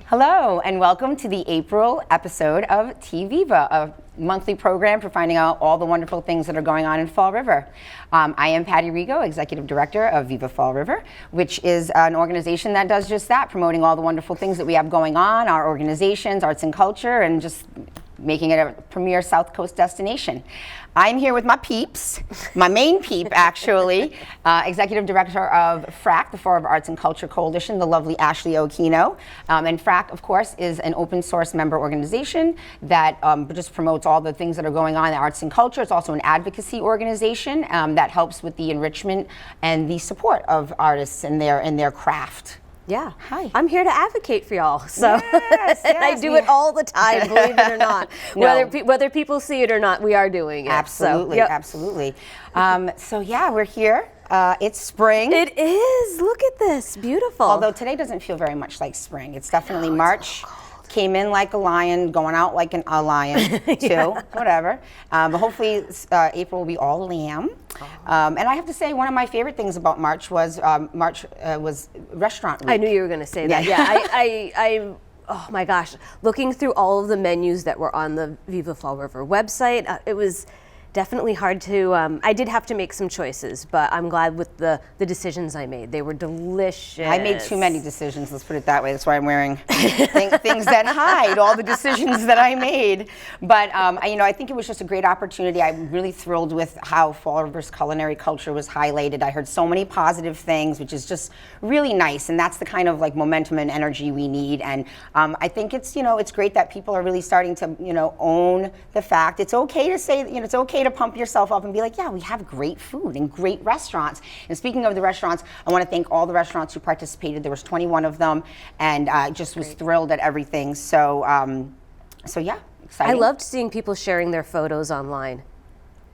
Hello, and welcome to the April episode of TViva, a monthly program for finding out all the wonderful things that are going on in Fall River. I am Patty Rigo, Executive Director of Viva Fall River, which is an organization that does just that, promoting all the wonderful things that we have going on, our organizations, arts and culture, and just making it a premier South Coast destination. I'm here with my peeps, my main peep actually, Executive Director of FRAC, the Fall River Arts and Culture Coalition, the lovely Ashley Okino. And FRAC, of course, is an open source member organization that just promotes all the things that are going on in the arts and culture. It's also an advocacy organization that helps with the enrichment and the support of artists in their craft. Yeah. Hi. I'm here to advocate for y'all. So Yes, and I do it all the time, believe it or not. No. Whether people see it or not, we are doing it. Absolutely, so, yep. Absolutely. So yeah, we're here. It's spring. It is. Look at this. Beautiful. Although today doesn't feel very much like spring. It's definitely March. Came in like a lion, going out like a lion too, whatever. But hopefully April will be all lamb. And I have to say, one of my favorite things about March was restaurant week. I knew you were going to say that. Yeah, I oh my gosh, looking through all of the menus that were on the Viva Fall River website, it was definitely hard to, I did have to make some choices, but I'm glad with the decisions I made. They were delicious. I made too many decisions, let's put it that way. That's why I'm wearing things that hide all the decisions that I made. But I think it was just a great opportunity. I'm really thrilled with how Fall River's culinary culture was highlighted. I heard so many positive things, which is just really nice. And that's the kind of like momentum and energy we need. And I think it's great that people are really starting to, own the fact. It's okay to say, it's okay to pump yourself up and be like, yeah, we have great food and great restaurants. And speaking of the restaurants, I want to thank all the restaurants who participated. There was 21 of them, and I just was thrilled at everything. So yeah, exciting. I loved seeing people sharing their photos online.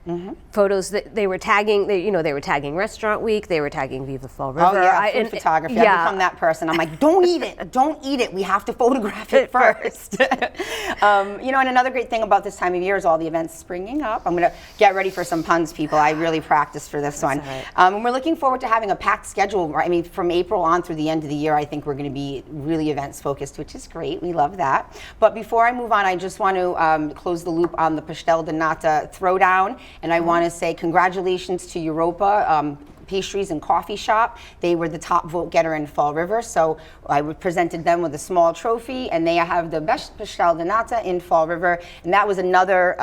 Mm-hmm. Photos that they were tagging, they were tagging Restaurant Week, they were tagging Viva Fall River. Oh yeah, food photography. I've become that person. I'm like, don't eat it. We have to photograph it first. And another great thing about this time of year is all the events springing up. I'm gonna get ready for some puns, people. I really practiced for this one. Right. And we're looking forward to having a packed schedule. I mean, from April on through the end of the year, I think we're gonna be really events focused, which is great. We love that. But before I move on, I just want to close the loop on the Pastel de Nata Throwdown. And I want to say congratulations to Europa Pastries and Coffee Shop. They were the top vote getter in Fall River, so I presented them with a small trophy, and they have the best Pastel de Nata in Fall River. And that was another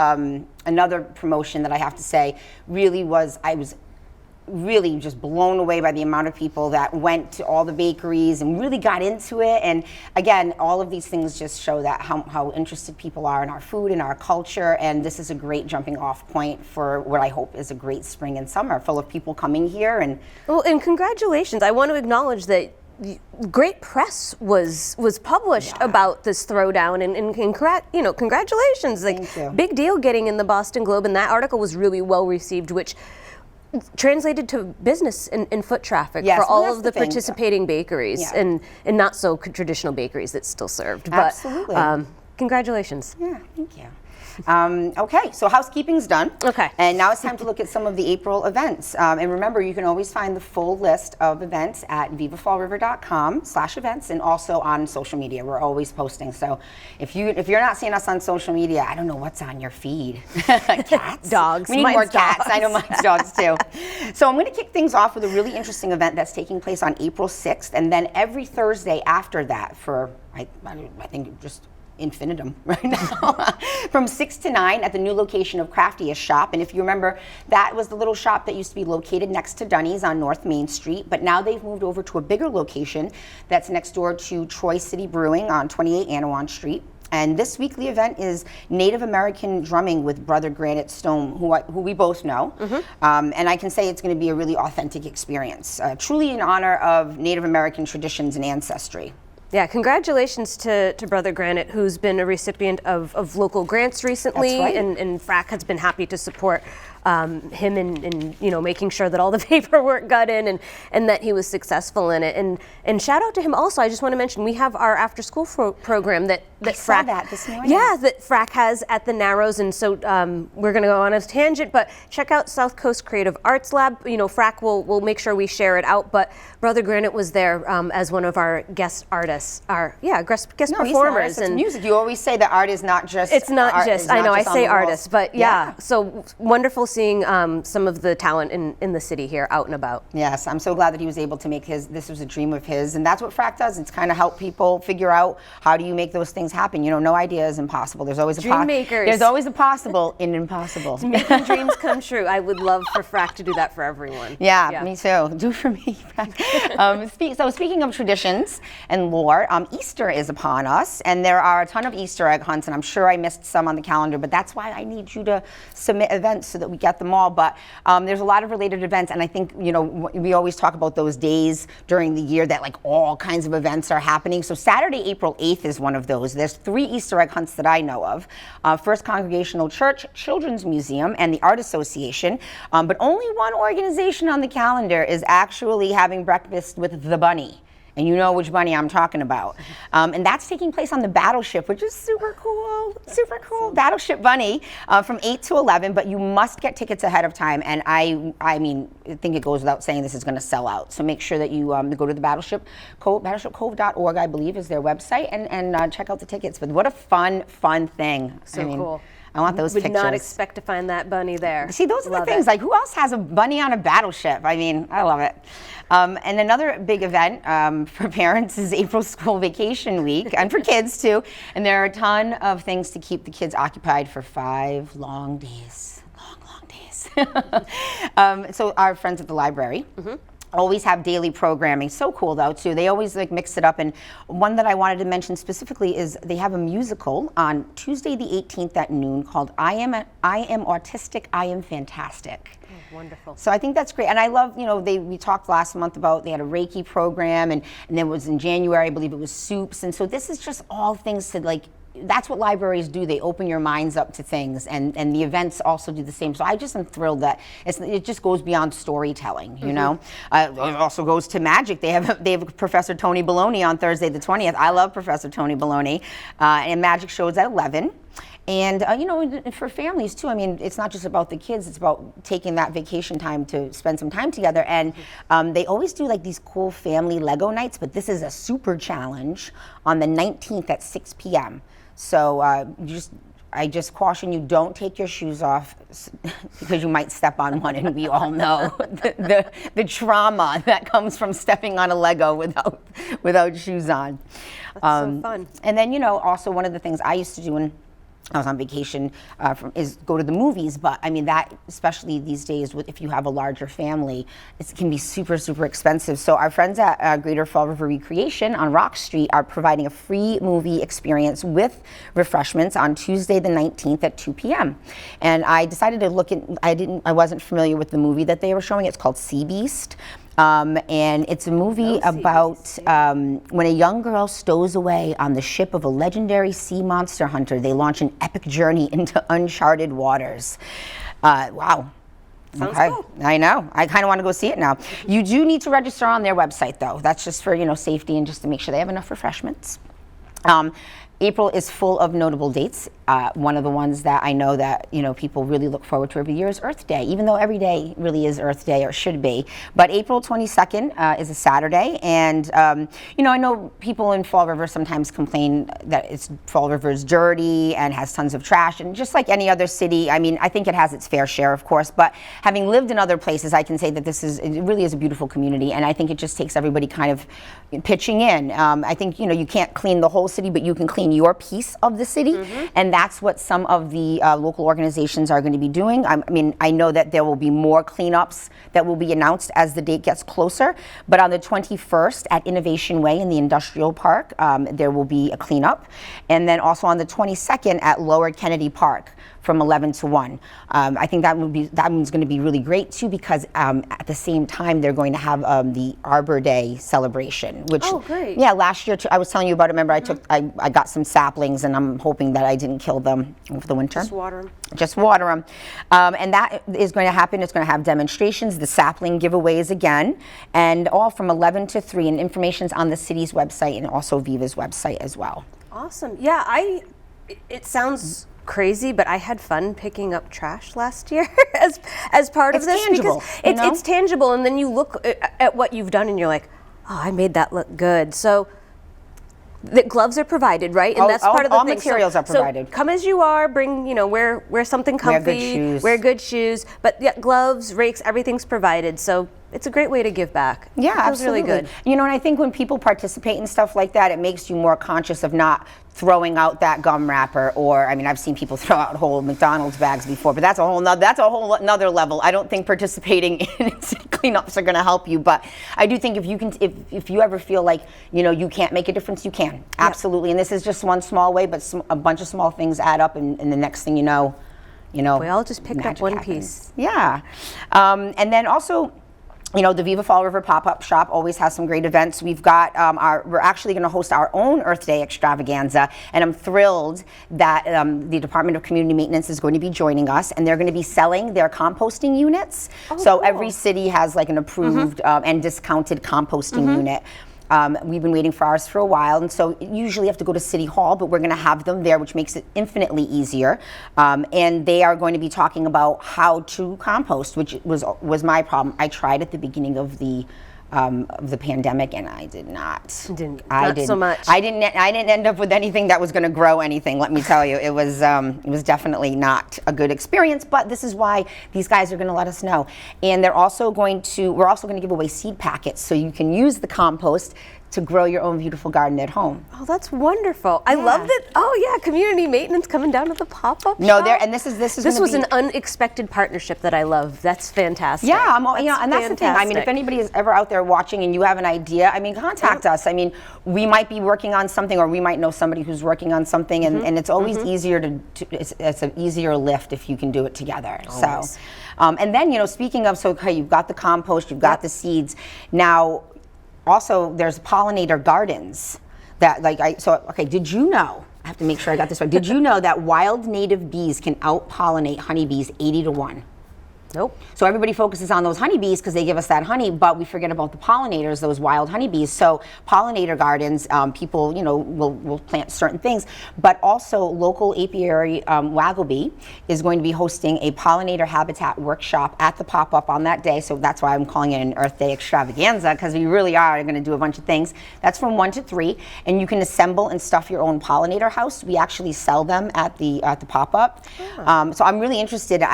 promotion that I have to say I was really just blown away by the amount of people that went to all the bakeries and really got into it. And again, all of these things just show that how interested people are in our food and our culture. And this is a great jumping off point for what I hope is a great spring and summer full of people coming here. And congratulations. I want to acknowledge that great press was published about this throwdown, and congratulations. Thank you. Big deal getting in the Boston Globe, and that article was really well received, which translated to business and foot traffic for all of the participating bakeries and not so traditional bakeries that still served. Absolutely. But congratulations. Yeah, thank you. Okay, so housekeeping's done. Okay. And now it's time to look at some of the April events. And remember, you can always find the full list of events at vivafallriver.com/events and also on social media. We're always posting. So if you're not seeing us on social media, I don't know what's on your feed. Cats? Dogs. We need more cats. I know mine's dogs too. So I'm going to kick things off with a really interesting event that's taking place on April 6th. And then every Thursday after that for, I think, just infinitum right now from 6 to 9 at the new location of Craftiest Shop. And if you remember, that was the little shop that used to be located next to Dunny's on North Main Street, but now they've moved over to a bigger location that's next door to Troy City Brewing on 28 Anawan Street. And this weekly event is Native American drumming with Brother Granite Stone, who we both know. Mm-hmm. And I can say it's going to be a really authentic experience, truly in honor of Native American traditions and ancestry. Yeah, congratulations to Brother Granite, who's been a recipient of local grants recently. That's right. And FRAC has been happy to support him in making sure that all the paperwork got in and that he was successful in it. And shout out to him also. I just want to mention we have our after school program that I saw that this morning. Yeah, that FRAC has at the Narrows, and so we're going to go on a tangent, but check out South Coast Creative Arts Lab. FRAC will make sure we share it out, but Brother Granite was there as one of our guest artists, guest performers. And music. You always say that art is not just. It's not art, just. it's I not know. just I on say the walls. artists, but yeah. So wonderful seeing some of the talent in the city here, out and about. Yes, I'm so glad that he was able to make this was a dream of his, and that's what FRAC does. It's kind of help people figure out how do you make those things happen. No idea is impossible. There's always Dream makers. There's always a possible in impossible. It's making dreams come true. I would love for FRAC to do that for everyone. Yeah, me too. Do it for me. So speaking of traditions and lore, Easter is upon us, and there are a ton of Easter egg hunts, and I'm sure I missed some on the calendar, but that's why I need you to submit events so that we get them all. But there's a lot of related events, and I think we always talk about those days during the year that like all kinds of events are happening. So Saturday, April 8th is one of those. There's 3 Easter egg hunts that I know of. First Congregational Church, Children's Museum, and the Art Association. But only one organization on the calendar is actually having breakfast with the bunny. And you know which bunny I'm talking about. And that's taking place on the Battleship, which is super cool, super cool. Battleship Bunny from 8 to 11, but you must get tickets ahead of time. And I think it goes without saying this is going to sell out. So make sure that you go to the Battleship Cove, battleshipcove.org, I believe is their website, and check out the tickets. But what a fun thing. So cool. I want those pictures. Would not expect to find that bunny there. See, those are the things. Like, who else has a bunny on a battleship? I love it. And another big event for parents is April School Vacation Week, and for kids too. And there are a ton of things to keep the kids occupied for 5 long days. Long days. So our friends at the library. Mm-hmm. Always have daily programming. So cool though too. They always mix it up. And one that I wanted to mention specifically is they have a musical on Tuesday the 18th at noon called I Am Autistic, I Am Fantastic. Oh, wonderful. So I think that's great. And I love, we talked last month about they had a Reiki program, and then it was in January, I believe it was soups. And so this is just all things to that's what libraries do. They open your minds up to things, and the events also do the same. So I just am thrilled that it just goes beyond storytelling, you know. It also goes to magic. They have Professor Tony Baloney on Thursday the 20th. I love Professor Tony Baloney, and magic shows at 11. And for families too, it's not just about the kids, it's about taking that vacation time to spend some time together. And they always do these cool family Lego nights, but this is a super challenge on the 19th at 6 p.m. So I just caution you, don't take your shoes off because you might step on one, and we all know the trauma that comes from stepping on a Lego without shoes on. That's so fun. And then, also one of the things I used to do when I was on vacation is go to the movies, but that, especially these days, if you have a larger family, it can be super, super expensive. So our friends at Greater Fall River Recreation on Rock Street are providing a free movie experience with refreshments on Tuesday the 19th at 2 p.m. And I decided to look at, I wasn't familiar with the movie that they were showing. It's called Sea Beast. And it's a movie about when a young girl stows away on the ship of a legendary sea monster hunter. They launch an epic journey into uncharted waters. Wow. Sounds cool. I know. I kind of want to go see it now. You do need to register on their website, though. That's just for safety and just to make sure they have enough refreshments. April is full of notable dates. One of the ones that I know that people really look forward to every year is Earth Day, even though every day really is Earth Day, or should be. But April 22nd is a Saturday, and I know people in Fall River sometimes complain that Fall River is dirty and has tons of trash, and just like any other city, I think it has its fair share, of course. But having lived in other places, I can say that it really is a beautiful community, and I think it just takes everybody kind of pitching in. I think you can't clean the whole city, but you can clean your piece of the city, and that's what some of the local organizations are going to be doing. I know that there will be more cleanups that will be announced as the date gets closer, but on the 21st at Innovation Way in the Industrial Park, there will be a cleanup, and then also on the 22nd at Lower Kennedy Park from 11 to 1. I think that one's going to be really great too, because at the same time they're going to have the Arbor Day celebration, which great. Yeah, last year I was telling you about it. Remember, I got some some saplings, and I'm hoping that I didn't kill them over the winter. Just water them. Just water them. And that is going to happen. It's going to have demonstrations, the sapling giveaways again, and all from 11 to 3. And information's on the city's website and also Viva's website as well. Awesome. Yeah, it sounds crazy, but I had fun picking up trash last year as part of this. Tangible, because it's tangible, and then you look at what you've done and you're like, oh, I made that look good. So the gloves are provided, right? And that's part of the all thing. materials are provided. So come as you are, bring, wear something comfy, wear good shoes, but yeah, gloves, rakes, everything's provided. So it's a great way to give back. Yeah, it feels absolutely. really good. And I think when people participate in stuff like that, it makes you more conscious of not throwing out that gum wrapper, or I've seen people throw out whole McDonald's bags before, but that's a whole nother level. I don't think participating in cleanups are going to help you, but I do think if you ever feel like you can't make a difference, you can. Absolutely. And this is just one small way, but a bunch of small things add up, and the next thing you know, we all just picked up one piece. Yeah, and then also, the Viva Fall River pop-up shop always has some great events. We've got we're actually going to host our own Earth Day extravaganza, and I'm thrilled that the Department of Community Maintenance is going to be joining us, and they're going to be selling their composting units. So cool. Every city has like an approved and discounted composting unit. We've been waiting for ours for a while, and so usually you have to go to City Hall, but we're going to have them there, which makes it infinitely easier. And they are going to be talking about how to compost, which was my problem. I tried at the beginning of the pandemic, and I did not. Not so much. I didn't end up with anything that was going to grow anything. Let me tell you, it was definitely not a good experience. But this is why these guys are going to let us know, and we're also going to give away seed packets so you can use the compost to grow your own beautiful garden at home. Oh, that's wonderful. I love that. Oh yeah, community maintenance coming down to the pop-up shop. This was an unexpected partnership that I love. That's fantastic. Yeah, and that's the thing. If anybody is ever out there watching and you have an idea, contact us. We might be working on something, or we might know somebody who's working on something, and it's always easier it's an easier lift if you can do it together. Always. So, and then speaking of, you've got the compost, you've got the seeds. Now, also, there's pollinator gardens that did you know, I have to make sure I got this right. Did you know that wild native bees can out-pollinate honeybees 80 to 1? Nope. So everybody focuses on those honeybees because they give us that honey, but we forget about the pollinators, those wild honeybees. So pollinator gardens, people, will plant certain things, but also local apiary Wagglebee is going to be hosting a pollinator habitat workshop at the pop-up on that day. So that's why I'm calling it an Earth Day extravaganza, because we really are going to do a bunch of things. That's from 1 to 3, and you can assemble and stuff your own pollinator house. We actually sell them at the pop-up. Oh. So I'm really interested.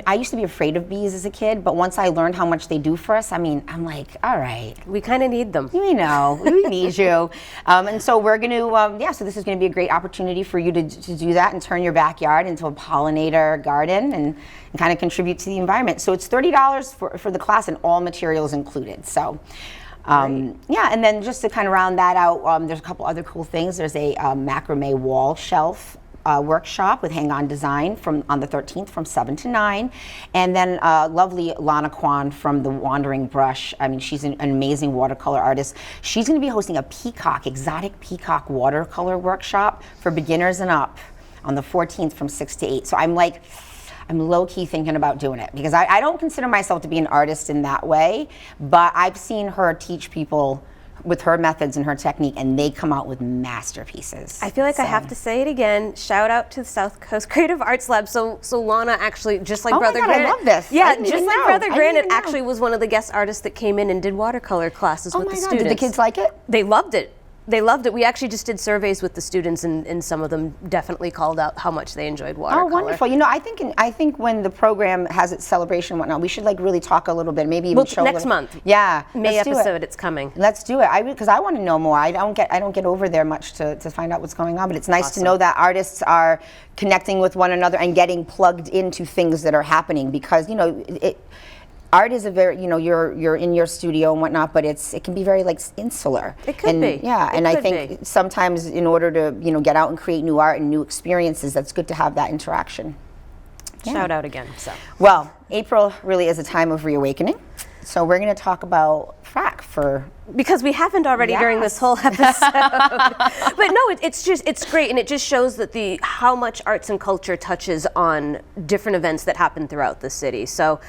I used to be afraid of bees as a kid, but once I learned how much they do for us, I'm like, all right. We kind of need them. We know, we need you. And so we're going to, so this is going to be a great opportunity for you to do that and turn your backyard into a pollinator garden and kind of contribute to the environment. So it's $30 for the class, and all materials included. So. And then just to kind of round that out, there's a couple other cool things. There's a macrame wall shelf workshop with Hang On Design on the 13th from 7 to 9. And then lovely Lana Kwan from The Wandering Brush. She's an amazing watercolor artist. She's going to be hosting a exotic peacock watercolor workshop for beginners and up on the 14th from 6 to 8. So I'm low-key thinking about doing it, because I don't consider myself to be an artist in that way, but I've seen her teach people with her methods and her technique, and they come out with masterpieces. I feel like I have to say it again. Shout out to the South Coast Creative Arts Lab. So Lana actually, just like Brother Granite. I love this. Yeah, just like Brother Granite actually was one of the guest artists that came in and did watercolor classes with the students. Did the kids like it? They loved it. They loved it. We actually just did surveys with the students, and some of them definitely called out how much they enjoyed watercolor. Oh, wonderful! I think when the program has its celebration and whatnot, we should really talk a little bit, maybe even show next month. Yeah, May episode, it's coming. Let's do it. Because I want to know more. I don't get over there much to find out what's going on, but it's nice to know that artists are connecting with one another and getting plugged into things that are happening, because art is a very, you're in your studio and whatnot, but it can be very insular. It could be. Yeah, and I think sometimes in order to, get out and create new art and new experiences, that's good to have that interaction. Yeah. Shout out again. So. Well, April really is a time of reawakening. So we're going to talk about frac for... Because we haven't already during this whole episode. But no, it's great, and it just shows that how much arts and culture touches on different events that happen throughout the city. So,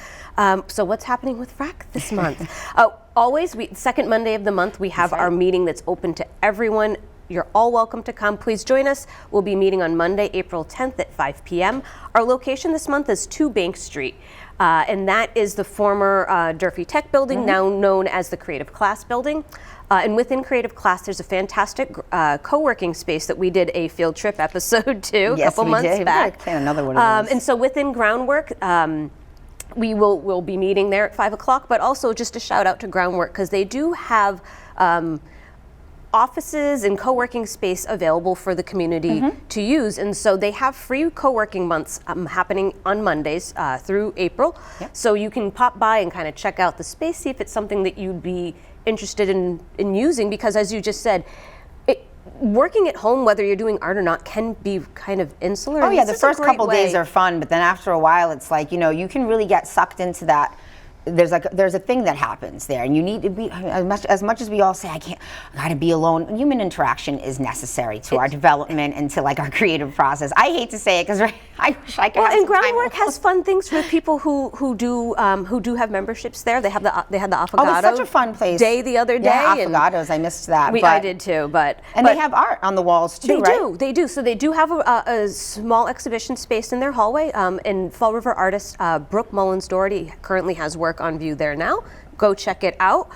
so what's happening with frac this month? Always, second Monday of the month, we have our meeting that's open to everyone. You're all welcome to come. Please join us. We'll be meeting on Monday, April 10th at 5 p.m. Our location this month is 2 Bank Street. And that is the former Durfee Tech building, now known as the Creative Class building. And within Creative Class, there's a fantastic co-working space that we did a field trip episode to a couple months back. We plan another one of those. And so within Groundwork, we'll be meeting there at 5 o'clock, but also just a shout out to Groundwork because they do have offices and co-working space available for the community to use, and so they have free co-working months happening on Mondays through April. So you can pop by and kind of check out the space, see if it's something that you'd be interested in using, because as you just said, working at home, whether you're doing art or not, can be kind of insular. Oh yeah, the first couple days are fun, but then after a while it's like, you can really get sucked into that. There's a thing that happens there, and you need to be, as much as we all say, I gotta be alone. Human interaction is necessary to our development and to like our creative process. I hate to say it because I wish I could. Well, and Groundwork has fun things for people who do have memberships there. They had the Affogato. Oh, it's such a fun place. Day the other day. Yeah, Affogatos. I missed that. I did too, but they have art on the walls too, right? They do. So they do have a small exhibition space in their hallway. And Fall River artist Brooke Mullins Doherty currently has work on view there now. Go check it out.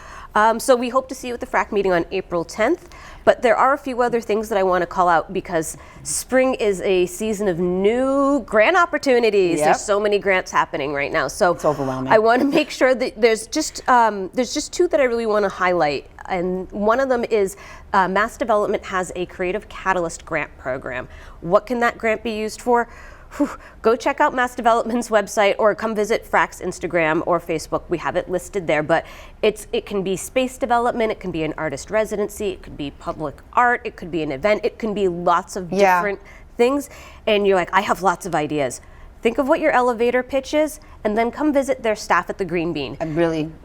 So we hope to see you at the FRAC meeting on April 10th. But there are a few other things that I want to call out because spring is a season of new grant opportunities. There's so many grants happening right now. So it's overwhelming. I want to make sure that there's just 2 that I really want to highlight. And one of them is Mass Development has a Creative Catalyst grant program. What can that grant be used for? Go check out Mass Development's website or come visit FRAC's Instagram or Facebook. We have it listed there, but it can be space development, it can be an artist residency, it could be public art, it could be an event, it can be lots of different things. And you're like, I have lots of ideas. Think of what your elevator pitch is, and then come visit their staff at the Green Bean.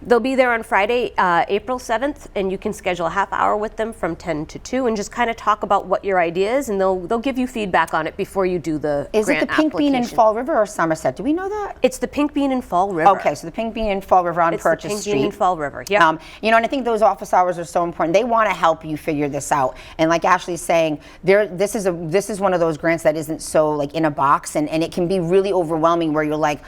They'll be there on Friday, April 7th, and you can schedule a half hour with them from 10 to 2 and just kind of talk about what your idea is, and they'll give you feedback on it before you do the grant application. Is it the Pink Bean in Fall River or Somerset? Do we know that? It's the Pink Bean in Fall River. Okay, so the Pink Bean in Fall River on Purchase Street. It's the Pink Bean in Fall River, yeah. And I think those office hours are so important. They want to help you figure this out. And like Ashley's saying, this is one of those grants that isn't so like in a box, and it can be really overwhelming where you're like,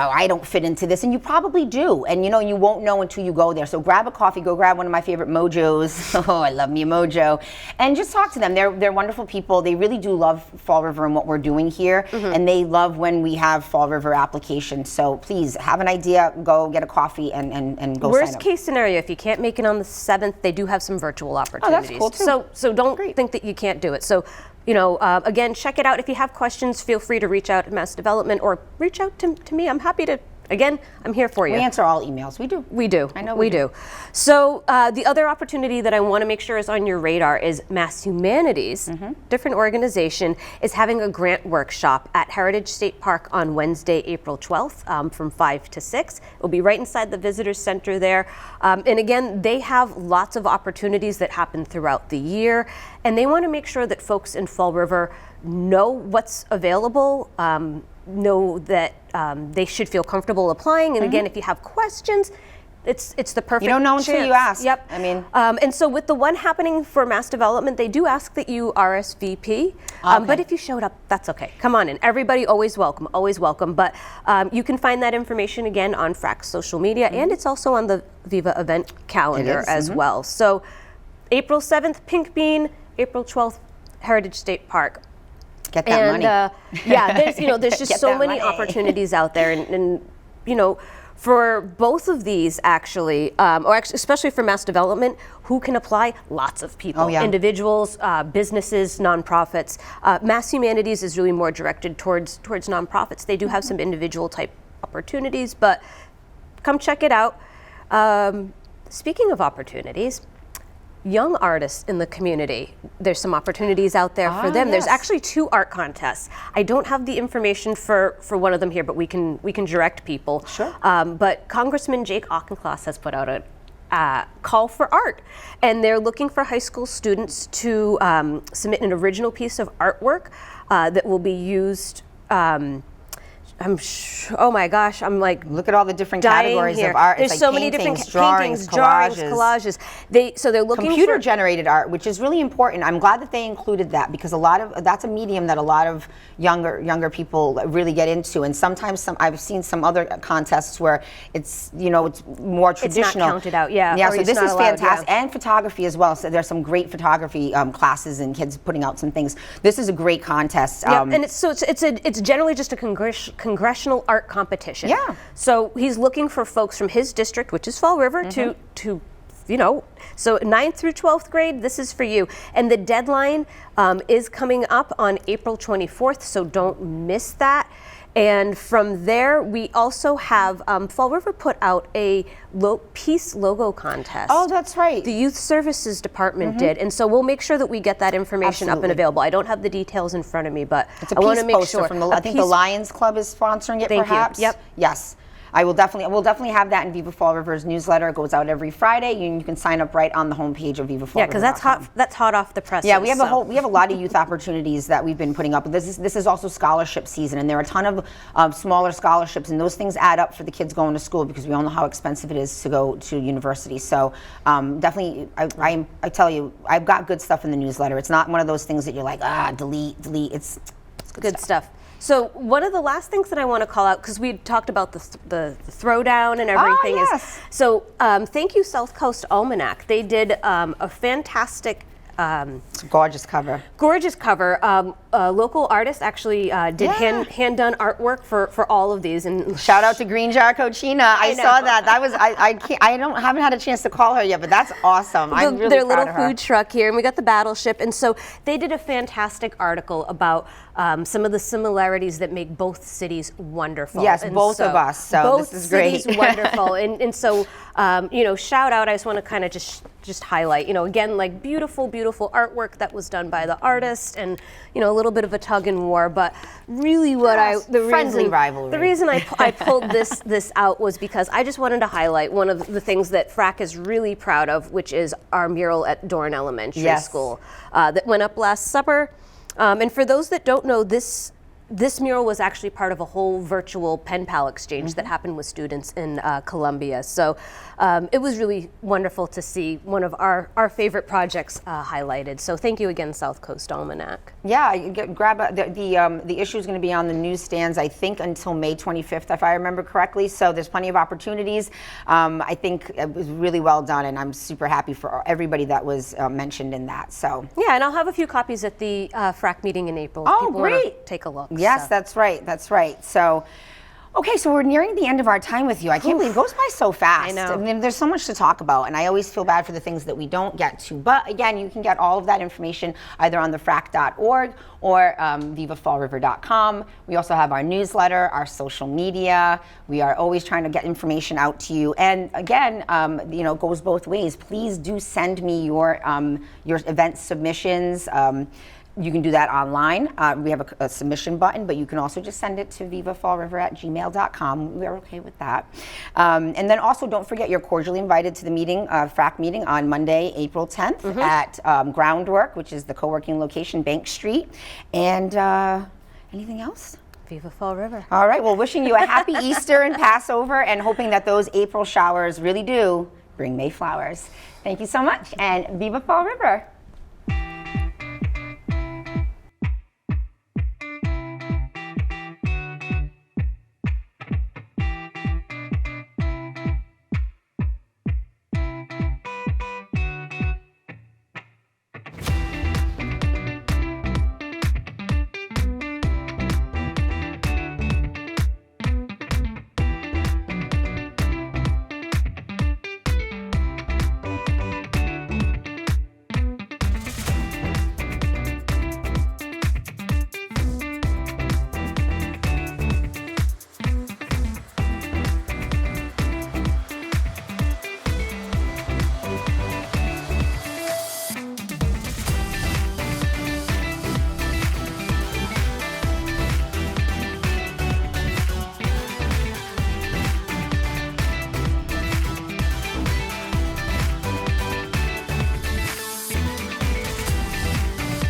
I don't fit into this, and you probably do, and you won't know until you go there. So grab a coffee, go grab one of my favorite Mojos. Oh, I love me a Mojo, and just talk to them. They're wonderful people. They really do love Fall River and what we're doing here, and they love when we have Fall River applications. So please have an idea, go get a coffee and go sign up. Worst case scenario, if you can't make it on the 7th, they do have some virtual opportunities. Oh, that's cool too. So don't think that you can't do it. So again, check it out. If you have questions, feel free to reach out to Mass Development or reach out to me. I'm happy to, again, I'm here for you. We answer all emails. We do. We do. I know we do. So the other opportunity that I want to make sure is on your radar is Mass Humanities, different organization, is having a grant workshop at Heritage State Park on Wednesday, April 12th from 5 to 6. It'll be right inside the Visitors Center there. And again, they have lots of opportunities that happen throughout the year, and they want to make sure that folks in Fall River know what's available, know that they should feel comfortable applying. And again, if you have questions, it's the perfect chance. You don't know until you ask. Yep. I mean, and so with the one happening for Mass Development, they do ask that you RSVP. But if you showed up, that's okay. Come on in. Everybody always welcome, always welcome. But you can find that information again on FRAC's social media, and it's also on the Viva event calendar as well. So April 7th, Pink Bean, April 12th, Heritage State Park. Get that money. There's just so many opportunities out there, and for both of these actually, especially for Mass Development, who can apply? Lots of people, individuals, businesses, nonprofits. Mass Humanities is really more directed towards nonprofits. They do have some individual type opportunities, but come check it out. Speaking of opportunities, young artists in the community. There's some opportunities out there for them. There's yes. actually 2 art contests. I don't have the information for one of them here, but we can direct people. Sure. But Congressman Jake Auchincloss has put out a call for art, and they're looking for high school students to submit an original piece of artwork that will be used. Oh my gosh, I'm like, look at all the different dying categories here. of art. There's It's so like many different paintings, drawings, collages. So they're looking Computer for generated art, which is really important. I'm glad that they included that, because that's a medium that a lot of younger people really get into. And sometimes I've seen some other contests where it's it's more traditional. It's not counted out, yeah. Yeah, or so it's this not is allowed, fantastic, yeah. and photography as well. So there's some great photography classes and kids putting out some things. This is a great contest. Yep, and it's generally just a congressional art competition. Yeah. So he's looking for folks from his district, which is Fall River, to so 9th through 12th grade, this is for you. And the deadline is coming up on April 24th, so don't miss that. And from there, we also have Fall River put out a Peace logo contest. Oh, that's right. The Youth Services Department did, and so we'll make sure that we get that information up and available. I don't have the details in front of me, but It's a I want peace to make poster sure. from I think the Lions Club is sponsoring it. Thank you. Perhaps. Yep. Yes. We'll definitely have that in Viva Fall River's newsletter. It goes out every Friday. You can sign up right on the homepage of Viva Fall River. Yeah, because that's hot off the presses. Yeah, we have we have a lot of youth opportunities that we've been putting up. This is also scholarship season, and there are a ton of smaller scholarships, and those things add up for the kids going to school, because we all know how expensive it is to go to university. So definitely, I tell you, I've got good stuff in the newsletter. It's not one of those things that you're like, delete. It's good stuff. So one of the last things that I want to call out, because we talked about the throwdown and everything, yes. Thank you South Coast Almanac. They did a fantastic it's a gorgeous cover. Gorgeous cover. A local artist actually did hand done artwork for all of these. And shout out to Green Jar Cochina. I saw that. That was haven't had a chance to call her yet, but that's awesome. I'm really their proud little of her. food truck here, and we got the battleship, and so they did a fantastic article about some of the similarities that make both cities wonderful. Yes, and both of us. So both this is great. cities wonderful, and so shout out. I just want to kind of just highlight, again, like beautiful artwork that was done by the artist, and a little bit of a tug and war, but really friendly rivalry. The reason I pulled this out was because I just wanted to highlight one of the things that FRAC is really proud of, which is our mural at Dorn Elementary School that went up last summer. And for those that don't know, this mural was actually part of a whole virtual pen pal exchange that happened with students in Columbia. So it was really wonderful to see one of our favorite projects highlighted. So thank you again, South Coast Almanac. Yeah, grab the issue is going to be on the newsstands, I think, until May 25th, if I remember correctly. So there's plenty of opportunities. I think it was really well done, and I'm super happy for everybody that was mentioned in that. So yeah, and I'll have a few copies at the FRAC meeting in April. Oh, people great! Want to take a look. Yes, so. That's right. So. Okay, so we're nearing the end of our time with you. I can't believe it goes by so fast. I know. I mean, there's so much to talk about, and I always feel bad for the things that we don't get to. But again, you can get all of that information either on thefrac.org or vivafallriver.com. We also have our newsletter, our social media. We are always trying to get information out to you. And again, it goes both ways. Please do send me your event submissions. You can do that online. We have a submission button, but you can also just send it to vivafallriver@gmail.com. We're okay with that. And then also, don't forget, you're cordially invited to the meeting, FRAC meeting on Monday, April 10th at Groundwork, which is the co-working location, Bank Street. And anything else? Viva Fall River. All right, well, wishing you a happy Easter and Passover, and hoping that those April showers really do bring May flowers. Thank you so much, and Viva Fall River.